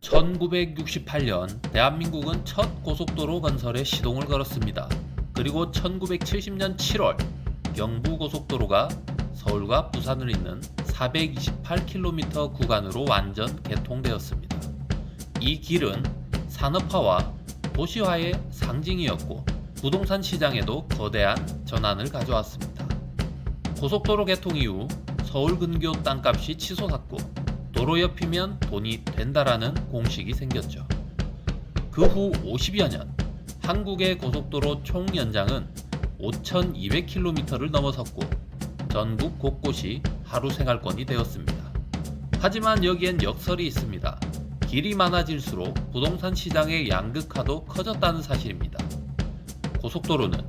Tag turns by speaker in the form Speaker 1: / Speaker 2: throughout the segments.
Speaker 1: 1968년 대한민국은 첫 고속도로 건설에 시동을 걸었습니다. 그리고 1970년 7월 경부고속도로가 서울과 부산을 잇는 428km 구간으로 완전 개통되었습니다. 이 길은 산업화와 도시화의 상징이었고 부동산 시장에도 거대한 전환을 가져왔습니다. 고속도로 개통 이후 서울 근교 땅값이 치솟았고 도로 옆이면 돈이 된다라는 공식이 생겼죠. 그 후 50여 년 한국의 고속도로 총 연장은 5,200km를 넘어섰고 전국 곳곳이 하루 생활권이 되었습니다. 하지만 여기엔 역설이 있습니다. 길이 많아질수록 부동산 시장의 양극화도 커졌다는 사실입니다. 고속도로는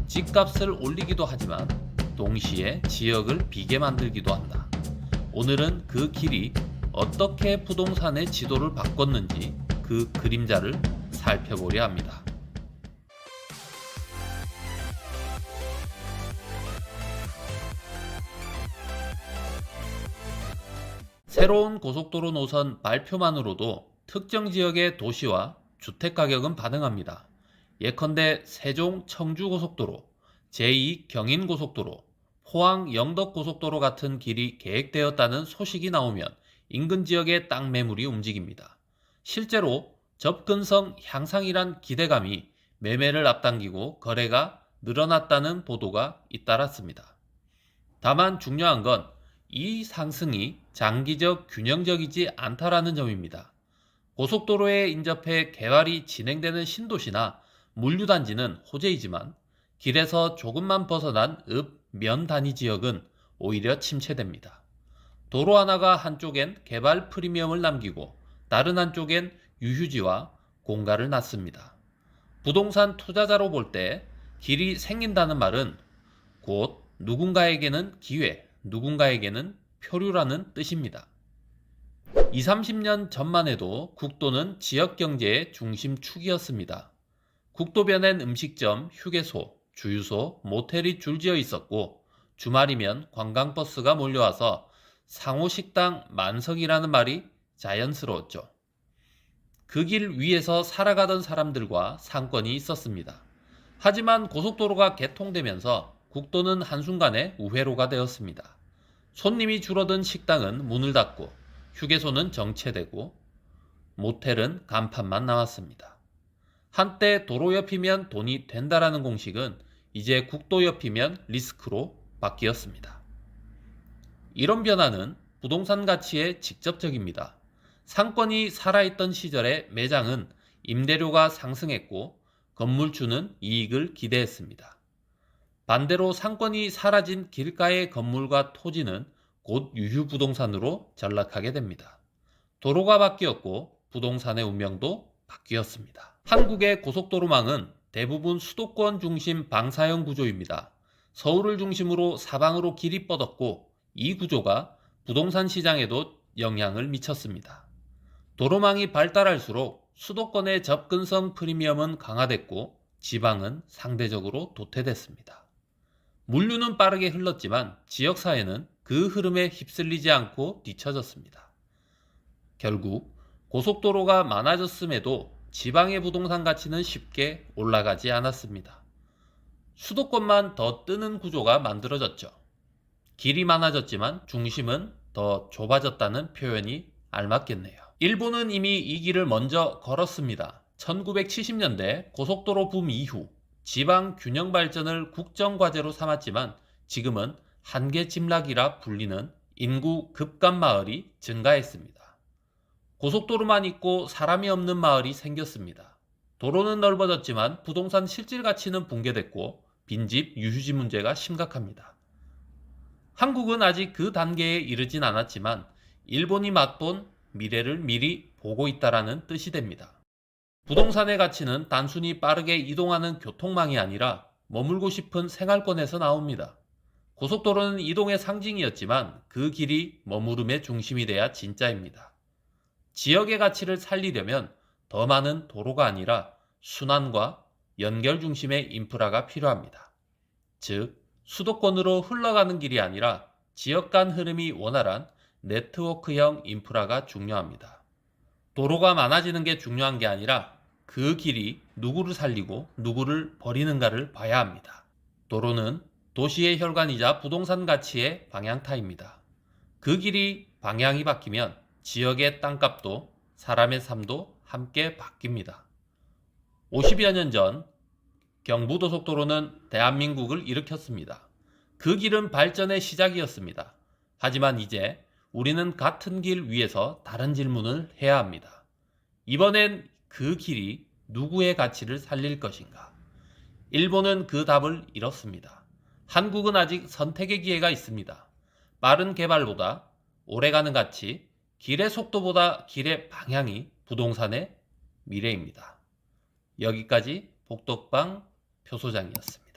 Speaker 1: 집값을 올리기도 하지만 동시에 지역을 비게 만들기도 한다. 오늘은 그 길이 어떻게 부동산의 지도를 바꿨는지 그 그림자를 살펴보려 합니다. 새로운 고속도로 노선 발표만으로도 특정 지역의 도시와 주택 가격은 반응합니다. 예컨대 세종 청주고속도로, 제2 경인고속도로, 포항 영덕고속도로 같은 길이 계획되었다는 소식이 나오면 인근 지역의 땅 매물이 움직입니다. 실제로 접근성 향상이란 기대감이 매매를 앞당기고 거래가 늘어났다는 보도가 잇따랐습니다. 다만 중요한 건 이 상승이 장기적 균형적이지 않다라는 점입니다. 고속도로에 인접해 개발이 진행되는 신도시나 물류단지는 호재이지만 길에서 조금만 벗어난 읍, 면 단위 지역은 오히려 침체됩니다. 도로 하나가 한쪽엔 개발 프리미엄을 남기고 다른 한쪽엔 유휴지와 공가를 놨습니다. 부동산 투자자로 볼 때 길이 생긴다는 말은 곧 누군가에게는 기회, 누군가에게는 표류라는 뜻입니다. 20, 30년 전만 해도 국도는 지역 경제의 중심축이었습니다. 국도변엔 음식점, 휴게소, 주유소, 모텔이 줄지어 있었고 주말이면 관광버스가 몰려와서 상호식당 만석이라는 말이 자연스러웠죠. 그 길 위에서 살아가던 사람들과 상권이 있었습니다. 하지만 고속도로가 개통되면서 국도는 한순간에 우회로가 되었습니다. 손님이 줄어든 식당은 문을 닫고 휴게소는 정체되고 모텔은 간판만 남았습니다. 한때 도로 옆이면 돈이 된다라는 공식은 이제 국도 옆이면 리스크로 바뀌었습니다. 이런 변화는 부동산 가치에 직접적입니다. 상권이 살아있던 시절의 매장은 임대료가 상승했고 건물주는 이익을 기대했습니다. 반대로 상권이 사라진 길가의 건물과 토지는 곧 유휴부동산으로 전락하게 됩니다. 도로가 바뀌었고 부동산의 운명도 바뀌었습니다. 한국의 고속도로망은 대부분 수도권 중심 방사형 구조입니다. 서울을 중심으로 사방으로 길이 뻗었고 이 구조가 부동산 시장에도 영향을 미쳤습니다. 도로망이 발달할수록 수도권의 접근성 프리미엄은 강화됐고 지방은 상대적으로 도태됐습니다. 물류는 빠르게 흘렀지만 지역사회는 그 흐름에 휩쓸리지 않고 뒤처졌습니다. 결국 고속도로가 많아졌음에도 지방의 부동산 가치는 쉽게 올라가지 않았습니다. 수도권만 더 뜨는 구조가 만들어졌죠. 길이 많아졌지만 중심은 더 좁아졌다는 표현이 알맞겠네요. 일본은 이미 이 길을 먼저 걸었습니다. 1970년대 고속도로 붐 이후 지방 균형 발전을 국정과제로 삼았지만 지금은 한계 침략이라 불리는 인구 급감 마을이 증가했습니다. 고속도로만 있고 사람이 없는 마을이 생겼습니다. 도로는 넓어졌지만 부동산 실질 가치는 붕괴됐고 빈집, 유휴지 문제가 심각합니다. 한국은 아직 그 단계에 이르진 않았지만 일본이 맛본 미래를 미리 보고 있다라는 뜻이 됩니다. 부동산의 가치는 단순히 빠르게 이동하는 교통망이 아니라 머물고 싶은 생활권에서 나옵니다. 고속도로는 이동의 상징이었지만 그 길이 머무름의 중심이 돼야 진짜입니다. 지역의 가치를 살리려면 더 많은 도로가 아니라 순환과 연결 중심의 인프라가 필요합니다. 즉, 수도권으로 흘러가는 길이 아니라 지역 간 흐름이 원활한 네트워크형 인프라가 중요합니다. 도로가 많아지는 게 중요한 게 아니라 그 길이 누구를 살리고 누구를 버리는가를 봐야 합니다. 도로는 도시의 혈관이자 부동산 가치의 방향타입니다. 그 길이 방향이 바뀌면 지역의 땅값도 사람의 삶도 함께 바뀝니다. 50여 년 전 경부고속도로는 대한민국을 일으켰습니다. 그 길은 발전의 시작이었습니다. 하지만 이제 우리는 같은 길 위에서 다른 질문을 해야 합니다. 이번엔 그 길이 누구의 가치를 살릴 것인가? 일본은 그 답을 잃었습니다. 한국은 아직 선택의 기회가 있습니다. 빠른 개발보다 오래가는 가치, 길의 속도보다 길의 방향이 부동산의 미래입니다. 여기까지 복덕방 표소장이었습니다.